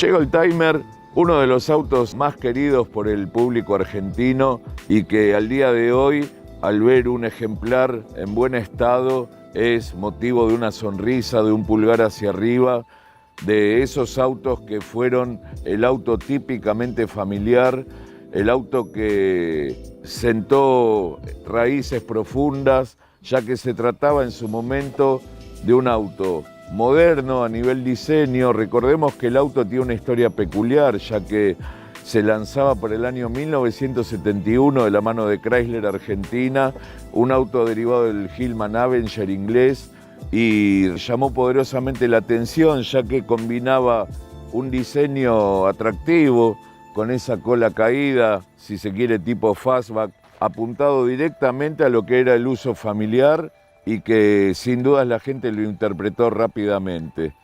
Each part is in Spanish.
Llega Oldtimer, uno de los autos más queridos por el público argentino y que al día de hoy, al ver un ejemplar en buen estado, es motivo de una sonrisa, de un pulgar hacia arriba, de esos autos que fueron el auto típicamente familiar, el auto que sentó raíces profundas, ya que se trataba en su momento de un auto moderno a nivel diseño. Recordemos que el auto tiene una historia peculiar, ya que se lanzaba por el año 1971 de la mano de Chrysler Argentina, un auto derivado del Hillman Avenger inglés, y llamó poderosamente la atención, ya que combinaba un diseño atractivo con esa cola caída, si se quiere tipo fastback, apuntado directamente a lo que era el uso familiar y que sin dudas la gente lo interpretó rápidamente.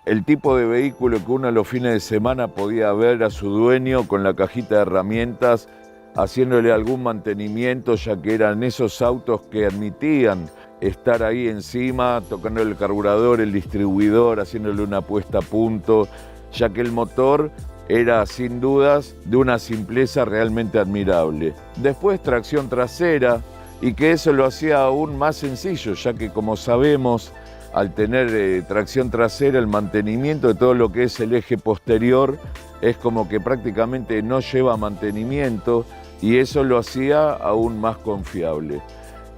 El tipo de vehículo que uno a los fines de semana podía ver a su dueño con la cajita de herramientas, haciéndole algún mantenimiento, ya que eran esos autos que admitían estar ahí encima, tocando el carburador, el distribuidor, haciéndole una puesta a punto, ya que el motor era sin dudas de una simpleza realmente admirable. Después tracción trasera, y que eso lo hacía aún más sencillo, ya que como sabemos, al tener tracción trasera, el mantenimiento de todo lo que es el eje posterior es como que prácticamente no lleva mantenimiento y eso lo hacía aún más confiable.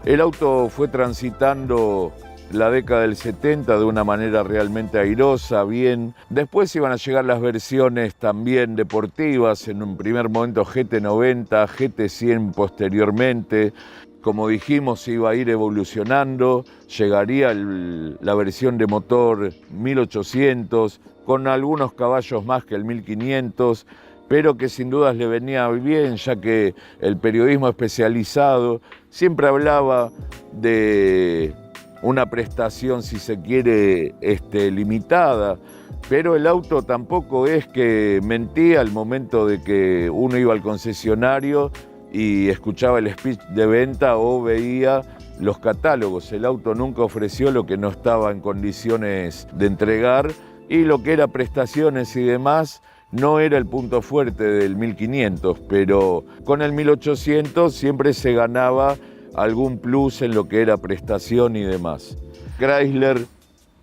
El auto fue transitando la década del 70 de una manera realmente airosa, bien. Después iban a llegar las versiones también deportivas, en un primer momento GT90, GT100 posteriormente. Como dijimos, iba a ir evolucionando, llegaría la versión de motor 1800, con algunos caballos más que el 1500, pero que sin dudas le venía bien, ya que el periodismo especializado siempre hablaba de una prestación, si se quiere, limitada, pero el auto tampoco es que mentía al momento de que uno iba al concesionario y escuchaba el speech de venta o veía los catálogos. El auto nunca ofreció lo que no estaba en condiciones de entregar y lo que era prestaciones y demás no era el punto fuerte del 1500, pero con el 1800 siempre se ganaba algún plus en lo que era prestación y demás. Chrysler,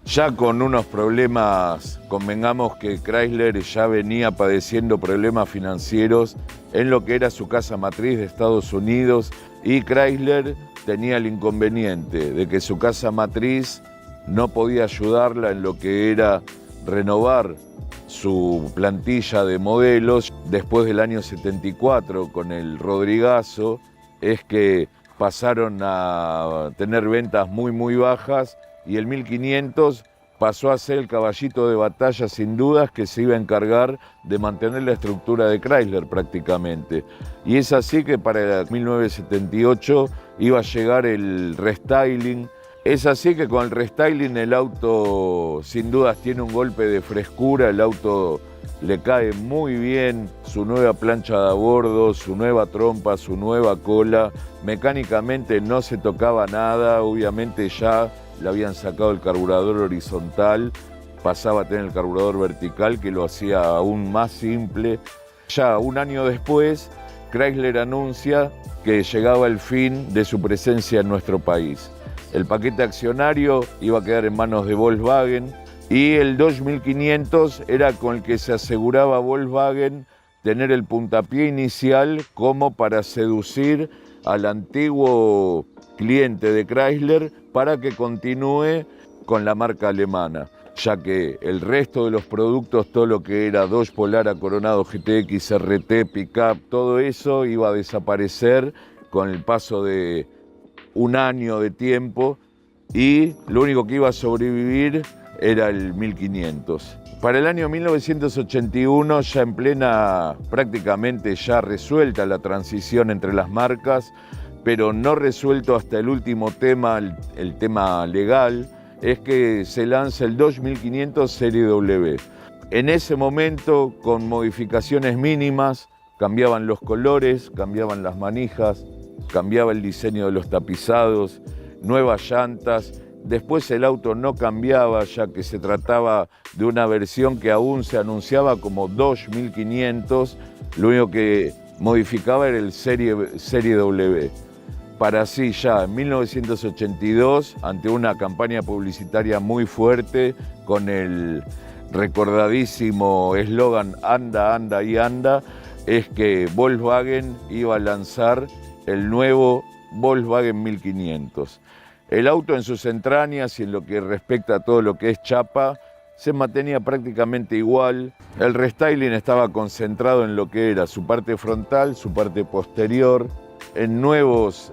ya con unos problemas, convengamos que Chrysler ya venía padeciendo problemas financieros en lo que era su casa matriz de Estados Unidos y Chrysler tenía el inconveniente de que su casa matriz no podía ayudarla en lo que era renovar su plantilla de modelos. Después del año 74 con el Rodrigazo es que pasaron a tener ventas muy bajas y el 1500 pasó a ser el caballito de batalla sin dudas que se iba a encargar de mantener la estructura de Chrysler prácticamente. Y es así que para 1978 iba a llegar el restyling. Es así que con el restyling el auto sin dudas tiene un golpe de frescura, el auto le cae muy bien, su nueva plancha de a bordo, su nueva trompa, su nueva cola. Mecánicamente no se tocaba nada, obviamente ya le habían sacado el carburador horizontal, pasaba a tener el carburador vertical que lo hacía aún más simple. Ya un año después, Chrysler anuncia que llegaba el fin de su presencia en nuestro país. El paquete accionario iba a quedar en manos de Volkswagen y el Dodge 1500 era con el que se aseguraba Volkswagen tener el puntapié inicial como para seducir al antiguo cliente de Chrysler para que continúe con la marca alemana, ya que el resto de los productos, todo lo que era Dodge Polara, Coronado GTX, RT, Pickup, todo eso iba a desaparecer con el paso de un año de tiempo y lo único que iba a sobrevivir era el 1500. Para el año 1981, ya en plena, prácticamente ya resuelta la transición entre las marcas, pero no resuelto hasta el último tema, el tema legal, es que se lanza el Dodge 1500 Serie W. En ese momento, con modificaciones mínimas, cambiaban los colores, cambiaban las manijas, cambiaba el diseño de los tapizados, nuevas llantas. Después el auto no cambiaba, ya que se trataba de una versión que aún se anunciaba como Dodge 1500, lo único que modificaba era el Serie W. Para así ya en 1982, ante una campaña publicitaria muy fuerte, con el recordadísimo eslogan "Anda, anda y anda", es que Volkswagen iba a lanzar el nuevo Volkswagen 1500. El auto en sus entrañas y en lo que respecta a todo lo que es chapa, se mantenía prácticamente igual. El restyling estaba concentrado en lo que era su parte frontal, su parte posterior, en nuevos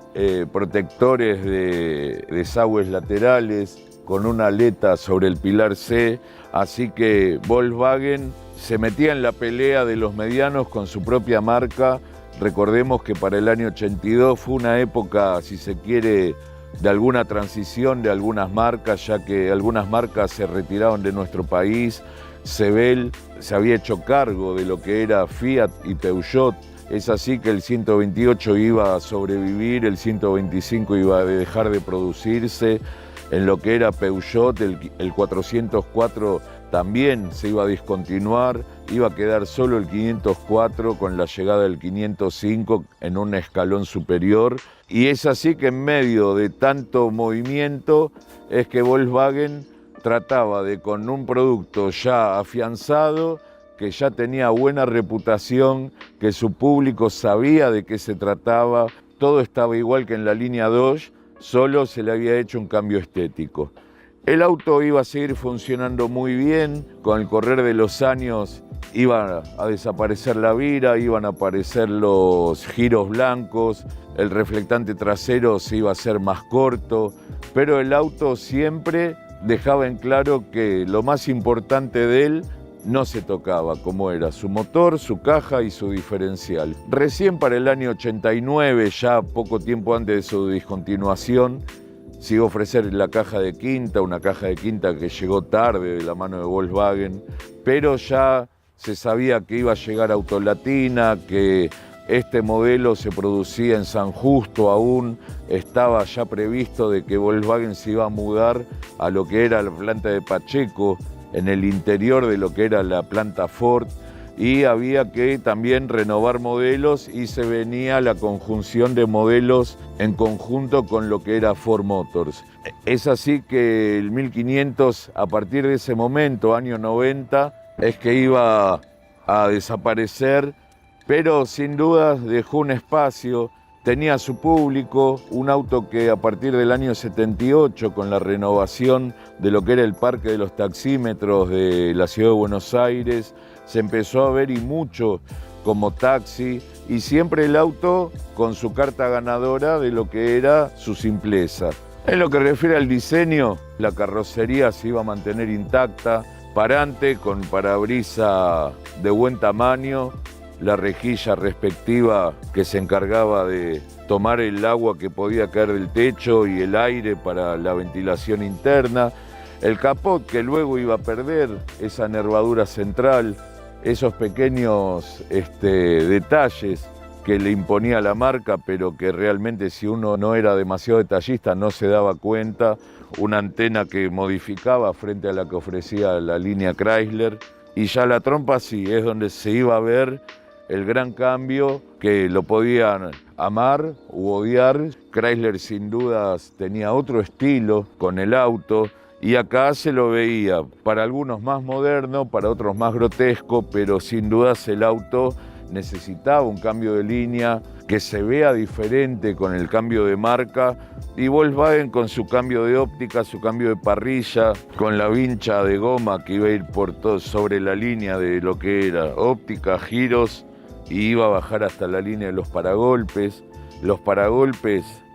protectores de desagües laterales, con una aleta sobre el pilar C, así que Volkswagen se metía en la pelea de los medianos con su propia marca. Recordemos que para el año 82 fue una época, si se quiere, de alguna transición de algunas marcas, ya que algunas marcas se retiraron de nuestro país. Sebel se había hecho cargo de lo que era Fiat y Peugeot. Es así que el 128 iba a sobrevivir, el 125 iba a dejar de producirse. En lo que era Peugeot, el 404 también se iba a discontinuar, iba a quedar solo el 504 con la llegada del 505 en un escalón superior. Y es así que en medio de tanto movimiento es que Volkswagen trataba de, con un producto ya afianzado, que ya tenía buena reputación, que su público sabía de qué se trataba, todo estaba igual que en la línea Dodge, solo se le había hecho un cambio estético. El auto iba a seguir funcionando muy bien, con el correr de los años iba a desaparecer la vira, iban a aparecer los giros blancos, el reflectante trasero se iba a hacer más corto, pero el auto siempre dejaba en claro que lo más importante de él no se tocaba, como era su motor, su caja y su diferencial. Recién para el año 89, ya poco tiempo antes de su discontinuación, se iba a ofrecer la caja de quinta, una caja de quinta que llegó tarde de la mano de Volkswagen, pero ya se sabía que iba a llegar Autolatina, que este modelo se producía en San Justo aún, estaba ya previsto de que Volkswagen se iba a mudar a lo que era la planta de Pacheco, en el interior de lo que era la planta Ford, y había que también renovar modelos y se venía la conjunción de modelos en conjunto con lo que era Ford Motors. Es así que el 1500, a partir de ese momento, año 90, es que iba a desaparecer, pero sin dudas dejó un espacio, tenía su público, un auto que a partir del año 78, con la renovación de lo que era el parque de los taxímetros de la ciudad de Buenos Aires, se empezó a ver y mucho como taxi, y siempre el auto con su carta ganadora de lo que era su simpleza. En lo que refiere al diseño, la carrocería se iba a mantener intacta, parante con parabrisa de buen tamaño, la rejilla respectiva que se encargaba de tomar el agua que podía caer del techo y el aire para la ventilación interna, el capot que luego iba a perder esa nervadura central, esos pequeños detalles que le imponía la marca, pero que realmente si uno no era demasiado detallista no se daba cuenta, una antena que modificaba frente a la que ofrecía la línea Chrysler, y ya la trompa sí, es donde se iba a ver el gran cambio, que lo podían amar u odiar. Chrysler sin dudas tenía otro estilo con el auto, y acá se lo veía, para algunos más moderno, para otros más grotesco, pero sin dudas el auto necesitaba un cambio de línea, que se vea diferente con el cambio de marca, y Volkswagen con su cambio de óptica, su cambio de parrilla, con la vincha de goma que iba a ir por todo sobre la línea de lo que era óptica, giros, y iba a bajar hasta la línea de los paragolpes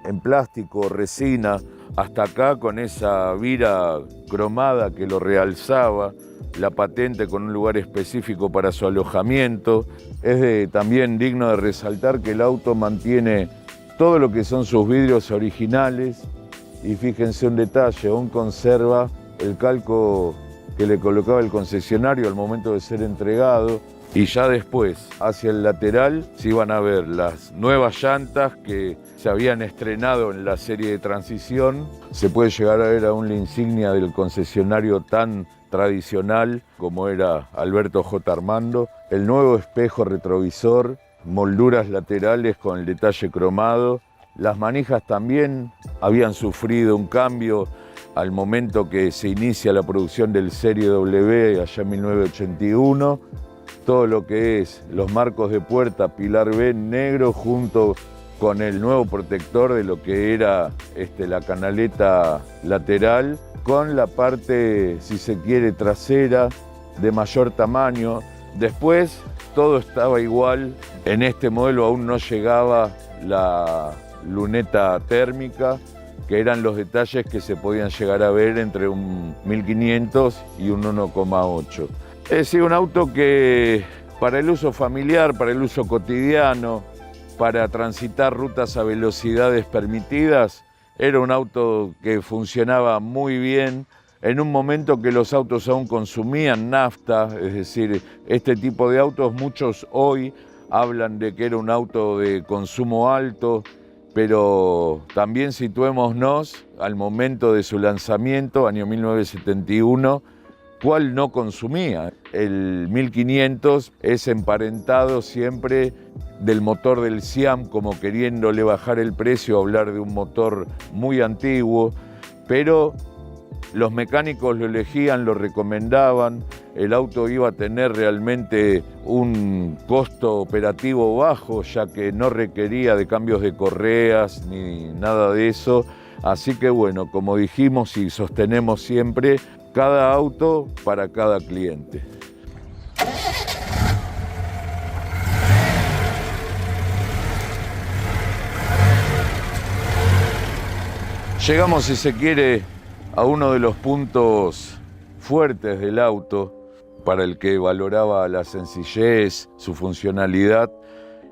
en plástico, resina, hasta acá con esa vira cromada que lo realzaba, la patente con un lugar específico para su alojamiento. Es también digno de resaltar que el auto mantiene todo lo que son sus vidrios originales, y fíjense un detalle, aún conserva el calco que le colocaba el concesionario al momento de ser entregado. Y ya después, hacia el lateral, se iban a ver las nuevas llantas que se habían estrenado en la serie de transición. Se puede llegar a ver aún la insignia del concesionario tan tradicional como era Alberto J. Armando. El nuevo espejo retrovisor, molduras laterales con el detalle cromado. Las manijas también habían sufrido un cambio al momento que se inicia la producción del Serie W allá en 1981. Todo lo que es los marcos de puerta pilar B negro junto con el nuevo protector de lo que era la canaleta lateral, con la parte, si se quiere, trasera de mayor tamaño. Después todo estaba igual. En este modelo aún no llegaba la luneta térmica, que eran los detalles que se podían llegar a ver entre un 1500 y un 1,8. Es decir, un auto que para el uso familiar, para el uso cotidiano, para transitar rutas a velocidades permitidas, era un auto que funcionaba muy bien en un momento que los autos aún consumían nafta. Es decir, este tipo de autos, muchos hoy hablan de que era un auto de consumo alto, pero también situémonos al momento de su lanzamiento, año 1971, ¿cuál no consumía? El 1500 es emparentado siempre del motor del Siam, como queriéndole bajar el precio, hablar de un motor muy antiguo, pero los mecánicos lo elegían, lo recomendaban. El auto iba a tener realmente un costo operativo bajo, ya que no requería de cambios de correas ni nada de eso. Así que bueno, como dijimos y sostenemos siempre, cada auto para cada cliente. Llegamos, si se quiere, a uno de los puntos fuertes del auto, para el que valoraba la sencillez, su funcionalidad,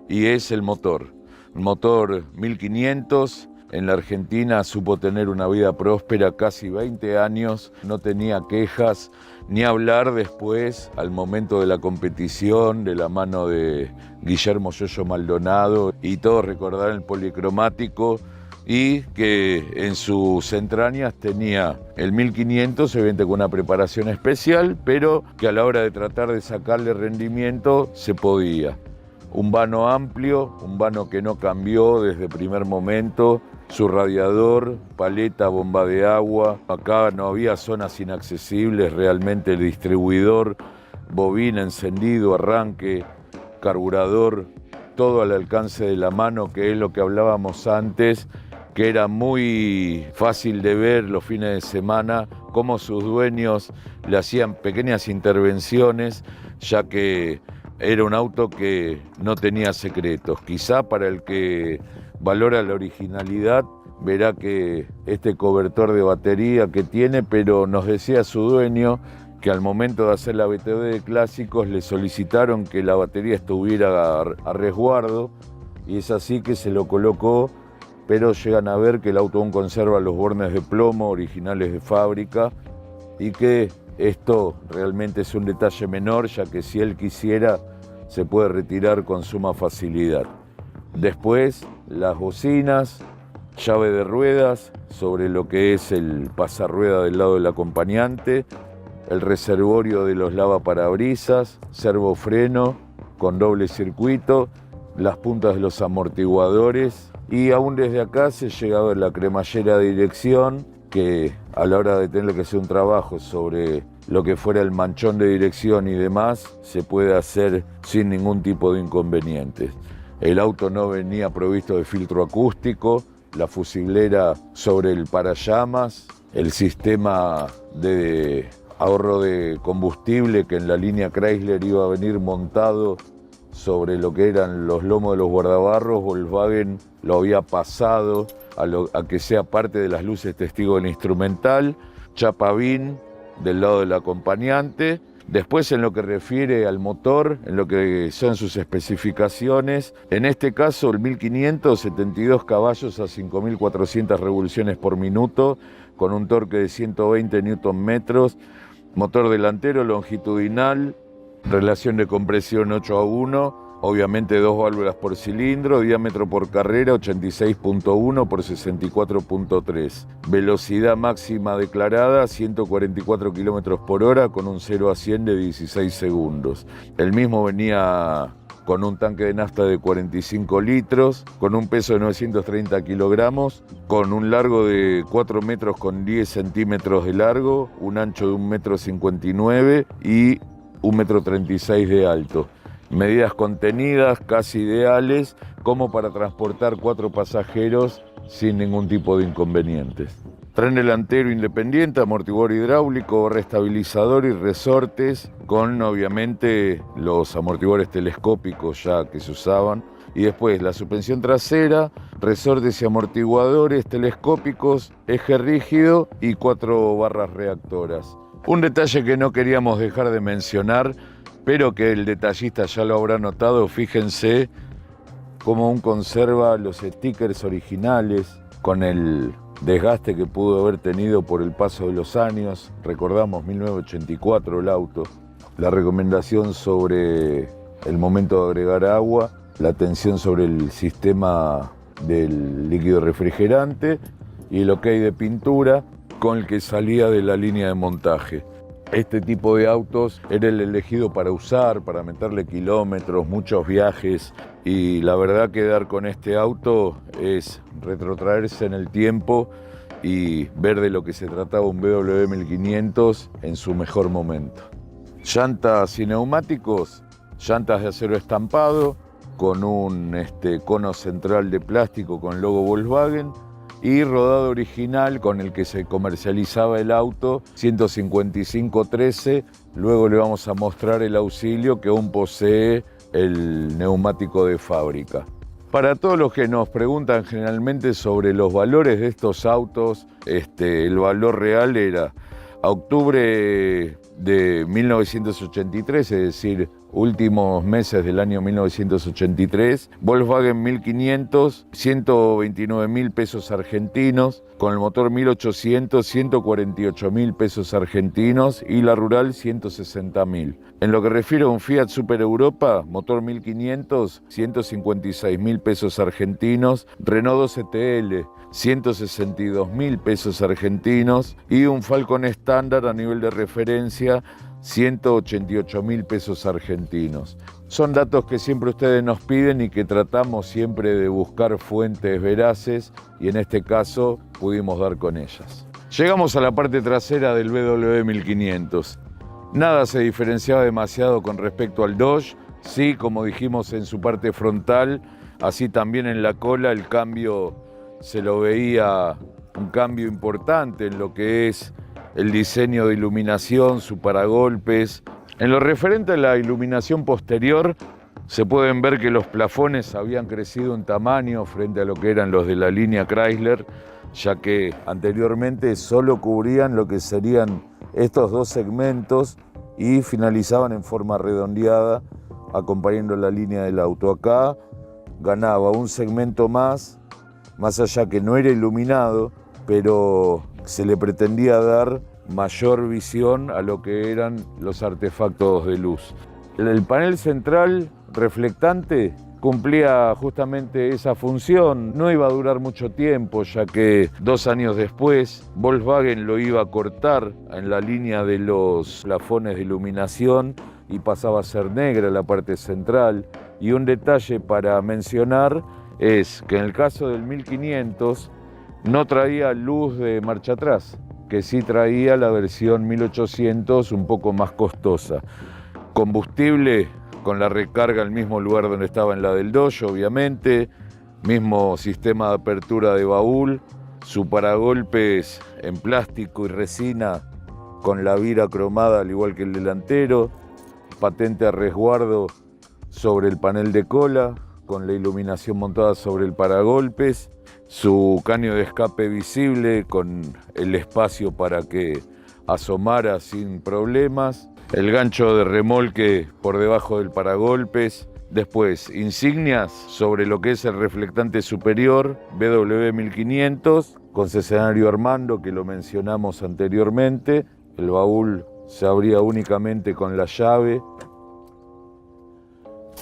y es el motor. Un motor 1500, en la Argentina supo tener una vida próspera casi 20 años, no tenía quejas, ni hablar después, al momento de la competición, de la mano de Guillermo Yoyo Maldonado, y todos recordarán el policromático, y que en sus entrañas tenía el 1500, evidentemente con una preparación especial, pero que a la hora de tratar de sacarle rendimiento se podía. Un vano amplio, un vano que no cambió desde el primer momento, su radiador, paleta, bomba de agua. Acá no había zonas inaccesibles, realmente el distribuidor, bobina, encendido, arranque, carburador, todo al alcance de la mano, que es lo que hablábamos antes, que era muy fácil de ver los fines de semana, cómo sus dueños le hacían pequeñas intervenciones, ya que era un auto que no tenía secretos. Quizá para el que valora la originalidad, verá que este cobertor de batería que tiene, pero nos decía su dueño que al momento de hacer la BTV de clásicos le solicitaron que la batería estuviera a resguardo, y es así que se lo colocó, pero llegan a ver que el auto aún conserva los bornes de plomo originales de fábrica, y que esto realmente es un detalle menor, ya que si él quisiera se puede retirar con suma facilidad. Después, las bocinas, llave de ruedas sobre lo que es el pasarrueda del lado del acompañante, el reservorio de los lavaparabrisas, servofreno con doble circuito, las puntas de los amortiguadores, y aún desde acá se llega a ver la cremallera de dirección, que a la hora de tener que hacer un trabajo sobre lo que fuera el manchón de dirección y demás, se puede hacer sin ningún tipo de inconvenientes. El auto no venía provisto de filtro acústico, la fusilera sobre el parallamas, el sistema de ahorro de combustible que en la línea Chrysler iba a venir montado sobre lo que eran los lomos de los guardabarros. Volkswagen lo había pasado a que sea parte de las luces testigo del instrumental, chapa BIN del lado del acompañante. Después, en lo que refiere al motor, en lo que son sus especificaciones, en este caso el 1500, 72 caballos a 5.400 revoluciones por minuto, con un torque de 120 Nm, Motor delantero longitudinal, relación de compresión 8:1, obviamente 2 válvulas por cilindro, diámetro por carrera 86.1 por 64.3. Velocidad máxima declarada 144 km por hora con un 0 a 100 de 16 segundos. El mismo venía con un tanque de nafta de 45 litros, con un peso de 930 kilogramos, con un largo de 4 metros con 10 centímetros de largo, un ancho de 1,59 m y 1,36 m de alto. Medidas contenidas, casi ideales, como para transportar 4 pasajeros sin ningún tipo de inconvenientes. Tren delantero independiente, amortiguador hidráulico, restabilizador y resortes, con obviamente los amortiguadores telescópicos ya que se usaban. Y después la suspensión trasera, resortes y amortiguadores telescópicos, eje rígido y 4 barras reactoras. Un detalle que no queríamos dejar de mencionar, pero que el detallista ya lo habrá notado, fíjense cómo aún conserva los stickers originales con el desgaste que pudo haber tenido por el paso de los años. Recordamos 1984 el auto, la recomendación sobre el momento de agregar agua, la atención sobre el sistema del líquido refrigerante y el ok de pintura con el que salía de la línea de montaje. Este tipo de autos era el elegido para usar, para meterle kilómetros, muchos viajes, y la verdad que dar con este auto es retrotraerse en el tiempo y ver de lo que se trataba un BMW 1500 en su mejor momento. Llantas y neumáticos, llantas de acero estampado con un cono central de plástico con logo Volkswagen, y rodado original con el que se comercializaba el auto, 15513. Luego le vamos a mostrar el auxilio que aún posee el neumático de fábrica. Para todos los que nos preguntan generalmente sobre los valores de estos autos, el valor real era a octubre de 1983, es decir, últimos meses del año 1983, Volkswagen 1500, 129.000 pesos argentinos, con el motor 1800, 148.000 pesos argentinos y la rural 160.000. En lo que refiere a un Fiat Super Europa, motor 1500, 156.000 pesos argentinos, Renault 2 TL, 162.000 pesos argentinos y un Falcon estándar a nivel de referencia, 188.000 pesos argentinos. Son datos que siempre ustedes nos piden y que tratamos siempre de buscar fuentes veraces, y en este caso pudimos dar con ellas. Llegamos a la parte trasera del BMW 1500. Nada se diferenciaba demasiado con respecto al Dodge. Sí, como dijimos, en su parte frontal, así también en la cola el cambio se lo veía, un cambio importante en lo que es el diseño de iluminación, su paragolpes. En lo referente a la iluminación posterior, se pueden ver que los plafones habían crecido en tamaño frente a lo que eran los de la línea Chrysler, ya que anteriormente solo cubrían lo que serían estos 2 segmentos y finalizaban en forma redondeada, acompañando la línea del auto. Acá ganaba un segmento más allá que no era iluminado, pero se le pretendía dar mayor visión a lo que eran los artefactos de luz. El panel central reflectante cumplía justamente esa función. No iba a durar mucho tiempo, ya que 2 años después Volkswagen lo iba a cortar en la línea de los plafones de iluminación y pasaba a ser negra la parte central. Y un detalle para mencionar es que en el caso del 1500 no traía luz de marcha atrás, que sí traía la versión 1800 un poco más costosa. Combustible con la recarga al mismo lugar donde estaba en la del Dodge, obviamente, mismo sistema de apertura de baúl, su paragolpes en plástico y resina con la vira cromada al igual que el delantero, patente a resguardo sobre el panel de cola, con la iluminación montada sobre el paragolpes, su caño de escape visible con el espacio para que asomara sin problemas, el gancho de remolque por debajo del paragolpes, después insignias sobre lo que es el reflectante superior, BMW 1500, concesionario Armando, que lo mencionamos anteriormente, el baúl se abría únicamente con la llave.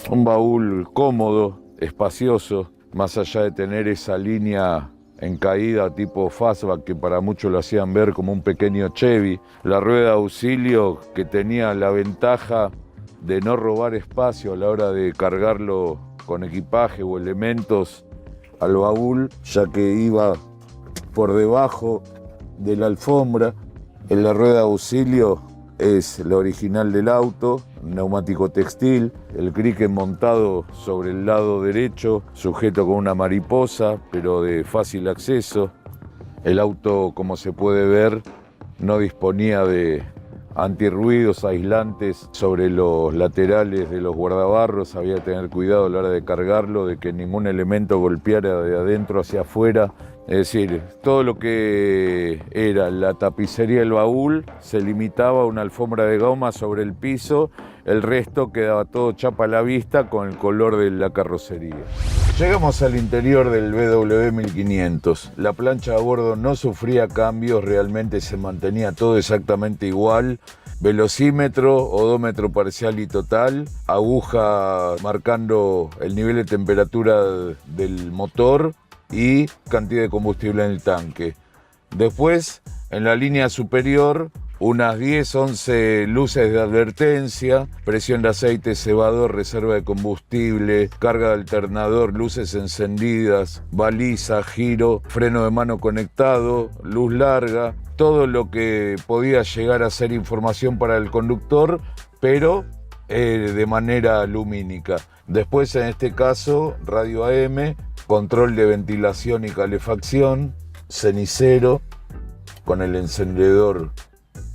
Un baúl cómodo, espacioso, más allá de tener esa línea en caída tipo fastback que para muchos lo hacían ver como un pequeño Chevy. La rueda de auxilio que tenía la ventaja de no robar espacio a la hora de cargarlo con equipaje o elementos al baúl, ya que iba por debajo de la alfombra. En la rueda de auxilio es la original del auto, neumático textil, el crique montado sobre el lado derecho, sujeto con una mariposa, pero de fácil acceso. El auto, como se puede ver, no disponía de antirruidos aislantes sobre los laterales de los guardabarros. Había que tener cuidado a la hora de cargarlo, de que ningún elemento golpeara de adentro hacia afuera. Es decir, todo lo que era la tapicería del baúl se limitaba a una alfombra de goma sobre el piso, el resto quedaba todo chapa a la vista con el color de la carrocería. Llegamos al interior del BW 1500. La plancha a bordo no sufría cambios, realmente se mantenía todo exactamente igual. Velocímetro, odómetro parcial y total, aguja marcando el nivel de temperatura del motor y cantidad de combustible en el tanque. Después, en la línea superior, unas 10-11 luces de advertencia, presión de aceite, cebador, reserva de combustible, carga de alternador, luces encendidas, baliza, giro, freno de mano conectado, luz larga, todo lo que podía llegar a ser información para el conductor, pero de manera lumínica. Después, en este caso, radio AM, control de ventilación y calefacción, cenicero con el encendedor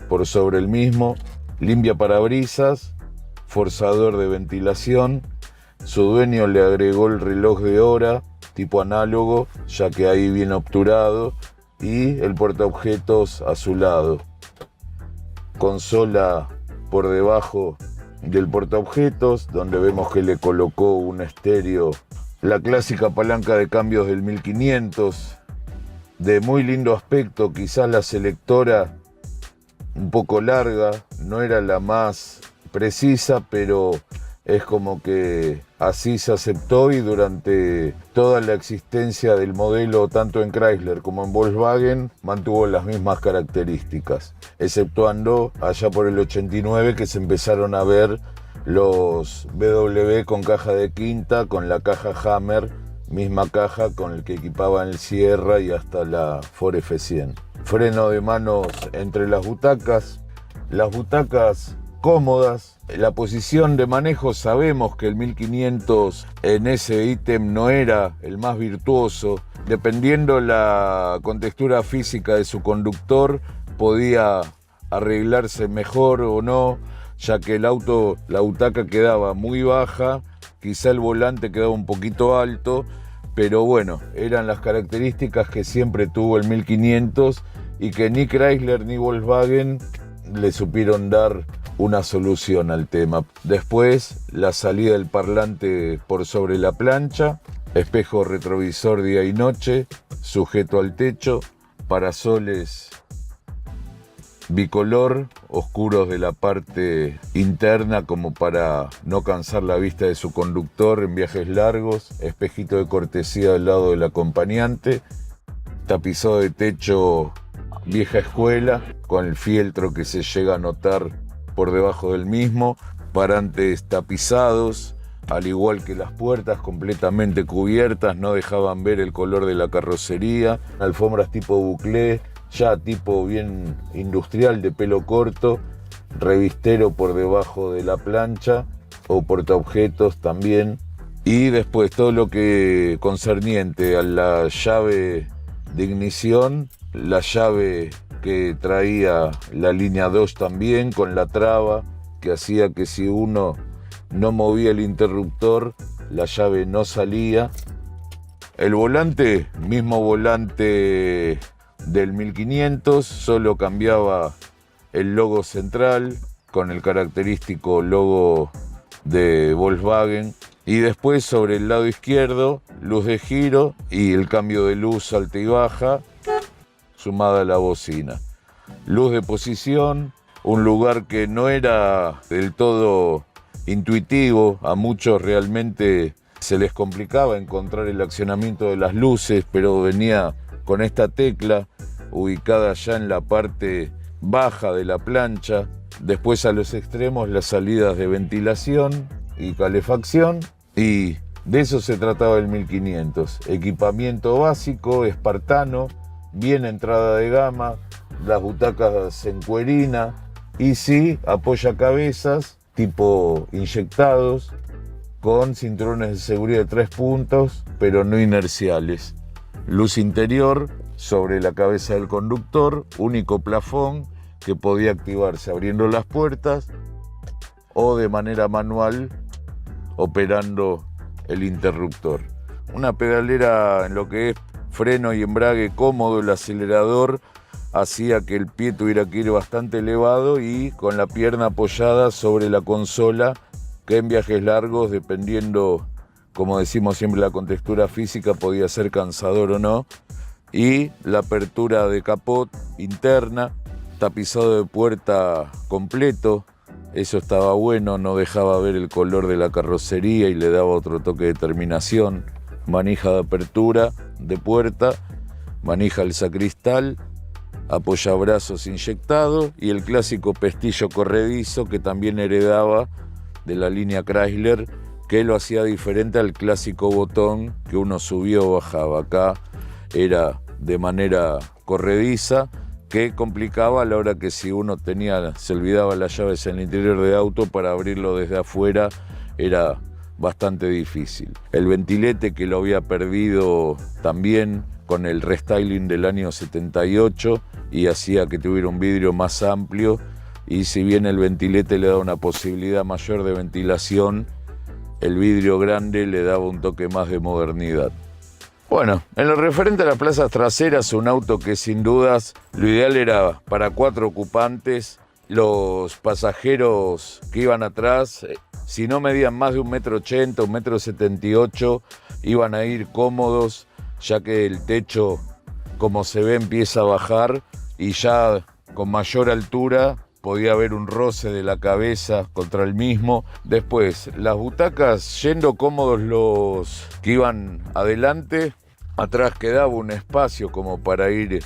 por sobre el mismo, limpia parabrisas, forzador de ventilación. Su dueño le agregó el reloj de hora tipo análogo, ya que ahí viene obturado, y el portaobjetos a su lado. Consola por debajo del portaobjetos, donde vemos que le colocó un estéreo, la clásica palanca de cambios del 1500, de muy lindo aspecto. Quizás la selectora un poco larga, no era la más precisa, pero es como que así se aceptó, y durante toda la existencia del modelo, tanto en Chrysler como en Volkswagen, mantuvo las mismas características, exceptuando allá por el 89 que se empezaron a ver los BW con caja de quinta, con la caja Hammer, misma caja con el que equipaban el Sierra y hasta la Ford F100. Freno de manos entre las butacas cómodas. La posición de manejo, sabemos que el 1500 en ese ítem no era el más virtuoso. Dependiendo la contextura física de su conductor, podía arreglarse mejor o no, ya que el auto, la butaca quedaba muy baja, quizá el volante quedaba un poquito alto, pero bueno, eran las características que siempre tuvo el 1500 y que ni Chrysler ni Volkswagen le supieron dar una solución al tema. Después, la salida del parlante por sobre la plancha, espejo retrovisor día y noche, sujeto al techo, parasoles bicolor, oscuros de la parte interna como para no cansar la vista de su conductor en viajes largos, espejito de cortesía al lado del acompañante, tapizado de techo vieja escuela, con el fieltro que se llega a notar por debajo del mismo, parantes tapizados, al igual que las puertas completamente cubiertas, no dejaban ver el color de la carrocería, alfombras tipo buclé, ya tipo bien industrial de pelo corto, revistero por debajo de la plancha o portaobjetos también, y después todo lo que concerniente a la llave de ignición, la llave que traía la línea 2 también con la traba que hacía que si uno no movía el interruptor la llave no salía. El volante, mismo volante del 1500, solo cambiaba el logo central con el característico logo de Volkswagen, y después sobre el lado izquierdo luz de giro y el cambio de luz alta y baja sumada a la bocina, luz de posición, un lugar que no era del todo intuitivo, a muchos realmente se les complicaba encontrar el accionamiento de las luces, pero venía con esta tecla ubicada ya en la parte baja de la plancha, después a los extremos las salidas de ventilación y calefacción, y de eso se trataba el 1500, equipamiento básico, espartano, bien entrada de gama, las butacas en cuerina y sí, apoyacabezas tipo inyectados con cinturones de seguridad de 3 puntos, pero no inerciales. Luz interior sobre la cabeza del conductor, único plafón que podía activarse abriendo las puertas o de manera manual operando el interruptor. Una pedalera en lo que es freno y embrague cómodo, el acelerador hacía que el pie tuviera que ir bastante elevado y con la pierna apoyada sobre la consola, que en viajes largos, dependiendo, como decimos siempre, la contextura física, podía ser cansador o no. Y la apertura de capot interna, tapizado de puerta completo, eso estaba bueno, no dejaba ver el color de la carrocería y le daba otro toque de terminación. Manija de apertura de puerta, manija alzacristal, apoyabrazos inyectado y el clásico pestillo corredizo que también heredaba de la línea Chrysler, que lo hacía diferente al clásico botón que uno subía o bajaba. Acá era de manera corrediza, que complicaba a la hora que si uno se olvidaba las llaves en el interior del auto, para abrirlo desde afuera era bastante difícil. El ventilete, que lo había perdido también con el restyling del año 78 y hacía que tuviera un vidrio más amplio, y si bien el ventilete le daba una posibilidad mayor de ventilación, el vidrio grande le daba un toque más de modernidad. Bueno, en lo referente a las plazas traseras, un auto que sin dudas lo ideal era para 4 ocupantes. Los pasajeros que iban atrás, si no medían más de 1,80 m, 1,78 m, iban a ir cómodos, ya que el techo, como se ve, empieza a bajar y ya con mayor altura podía haber un roce de la cabeza contra el mismo. Después, las butacas, yendo cómodos los que iban adelante, atrás quedaba un espacio como para ir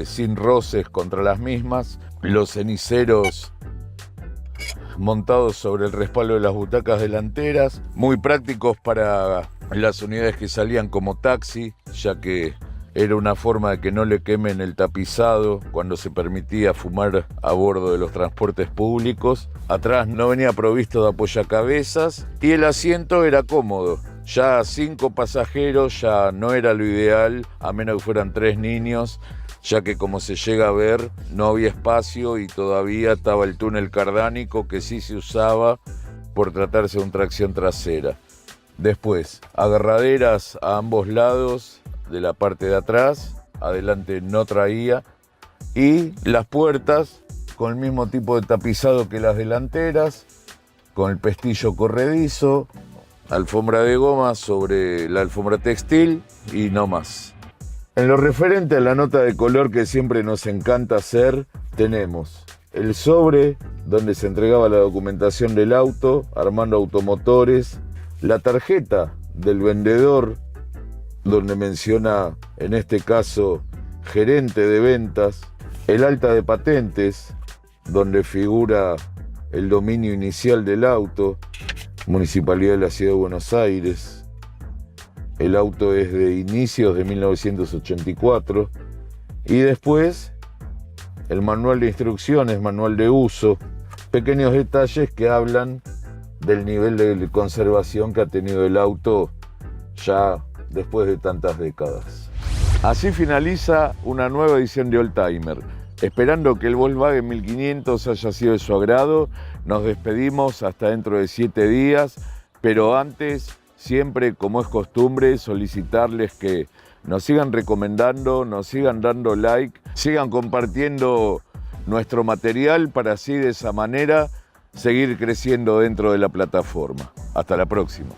sin roces contra las mismas. Los ceniceros montados sobre el respaldo de las butacas delanteras, muy prácticos para las unidades que salían como taxi, ya que era una forma de que no le quemen el tapizado cuando se permitía fumar a bordo de los transportes públicos. Atrás no venía provisto de apoyacabezas y el asiento era cómodo. Ya 5 pasajeros ya no era lo ideal, a menos que fueran 3 niños, ya que, como se llega a ver, no había espacio y todavía estaba el túnel cardánico, que sí se usaba por tratarse de una tracción trasera. Después, agarraderas a ambos lados de la parte de atrás, adelante no traía, y las puertas con el mismo tipo de tapizado que las delanteras, con el pestillo corredizo, alfombra de goma sobre la alfombra textil y no más. En lo referente a la nota de color que siempre nos encanta hacer, tenemos el sobre donde se entregaba la documentación del auto, Armando Automotores, la tarjeta del vendedor donde menciona, en este caso, gerente de ventas, el alta de patentes donde figura el dominio inicial del auto, Municipalidad de la Ciudad de Buenos Aires. El auto es de inicios de 1984. Y después el manual de instrucciones, manual de uso, pequeños detalles que hablan del nivel de conservación que ha tenido el auto ya después de tantas décadas. Así finaliza una nueva edición de Oldtimer. Esperando que el Volkswagen 1500 haya sido de su agrado, nos despedimos hasta dentro de 7 días, pero antes, siempre, como es costumbre, solicitarles que nos sigan recomendando, nos sigan dando like, sigan compartiendo nuestro material para así, de esa manera, seguir creciendo dentro de la plataforma. Hasta la próxima.